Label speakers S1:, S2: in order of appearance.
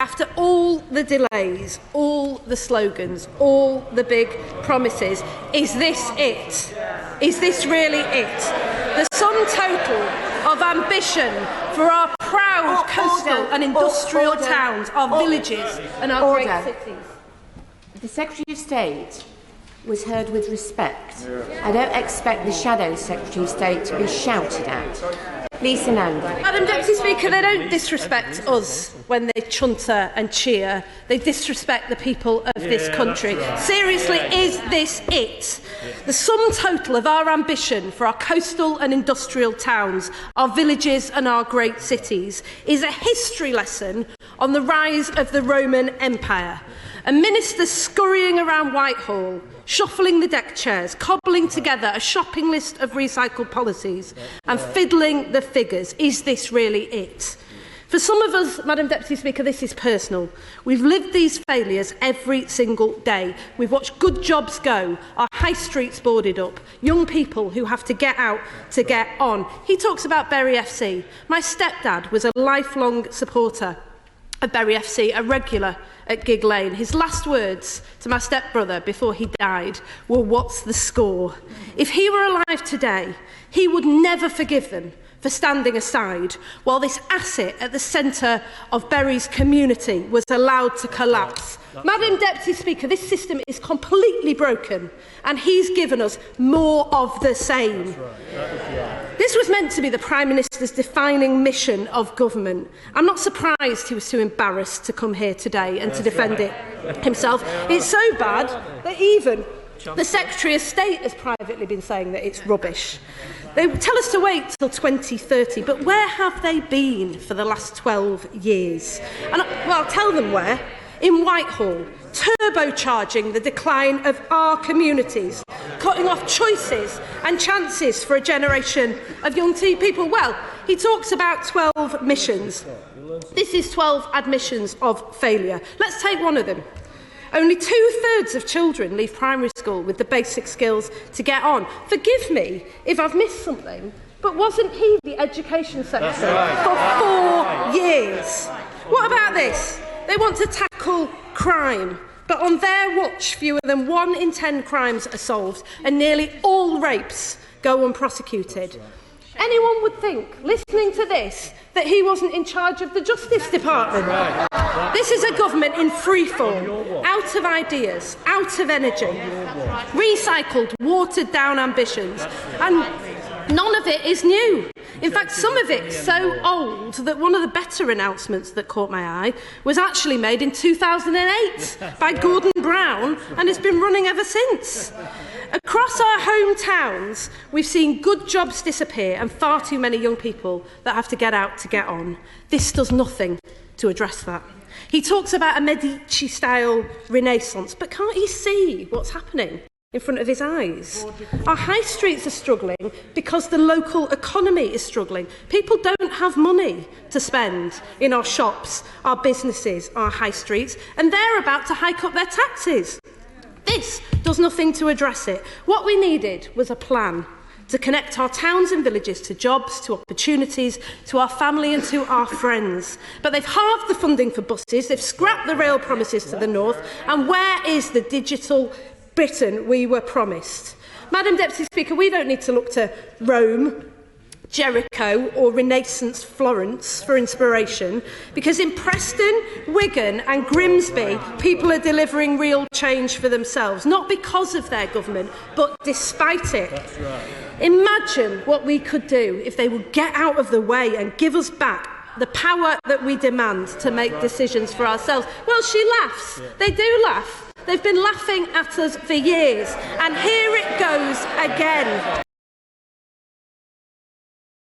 S1: after all the delays, all the slogans, all the big promises, is this it? Is this really it? The sum total of ambition for our proud coastal and industrial towns, our villages and our great cities.
S2: The Secretary of State was heard with respect. I don't expect the Shadow Secretary of State to be shouted at. Lisa Nandy.
S1: Madam Deputy Speaker, they don't disrespect us when they chunter and cheer. They disrespect the people of this country. Seriously, is this it? The sum total of our ambition for our coastal and industrial towns, our villages and our great cities is a history lesson on the rise of the Roman Empire. A minister scurrying around Whitehall, shuffling the deck chairs, cobbling together a shopping list of recycled policies and fiddling the figures. Is this really it? For some of us, Madam Deputy Speaker, this is personal. We've lived these failures every single day. We've watched good jobs go, our high streets boarded up, young people who have to get out to get on. He talks about Bury FC. My stepdad was a lifelong supporter of Bury FC, a regular at Gig Lane. His last words to my stepbrother before he died were, "What's the score?" If he were alive today, he would never forgive them for standing aside while this asset at the centre of Bury's community was allowed to collapse. Madam Deputy Speaker, this system is completely broken and he's given us more of the same. This was meant to be the Prime Minister's defining mission of government. I'm not surprised he was too embarrassed to come here today and to defend it himself. It's so bad that even the Secretary of State has privately been saying that it's rubbish. They tell us to wait till 2030, but where have they been for the last 12 years? And well, I'll tell them where. In Whitehall, turbocharging the decline of our communities, cutting off choices and chances for a generation of young people. Well, he talks about 12 missions. This is 12 admissions of failure. Let's take one of them. Only 2/3 of children leave primary school with the basic skills to get on. Forgive me if I've missed something, but wasn't he the Education Secretary for 4 years? What about this? They want to tackle crime, but on their watch, fewer than 1 in 10 crimes are solved, and nearly all rapes go unprosecuted. Anyone would think, listening to this, that he wasn't in charge of the Justice Department. This is a government in freefall, out of ideas, out of energy, recycled, watered-down ambitions, and none of it is new. In fact, some of it so old that one of the better announcements that caught my eye was actually made in 2008 by Gordon Brown, and it's been running ever since. Across our hometowns, we've seen good jobs disappear and far too many young people that have to get out to get on. This does nothing to address that. He talks about a Medici-style renaissance, but can't he see what's happening in front of his eyes? Our high streets are struggling because the local economy is struggling. People don't have money to spend in our shops, our businesses, our high streets, and they're about to hike up their taxes. This does nothing to address it. What we needed was a plan to connect our towns and villages to jobs, to opportunities, to our family and to our friends. But they've halved the funding for buses, they've scrapped the rail promises to the north, and where is the digital Britain we were promised? Madam Deputy Speaker, we don't need to look to Rome, Jericho or Renaissance Florence for inspiration, because in Preston, Wigan and Grimsby, people are delivering real change for themselves, not because of their government, but despite it. Imagine what we could do if they would get out of the way and give us back the power that we demand to make decisions for ourselves. Well, she laughs. They do laugh. They've been laughing at us for years, and here it goes again.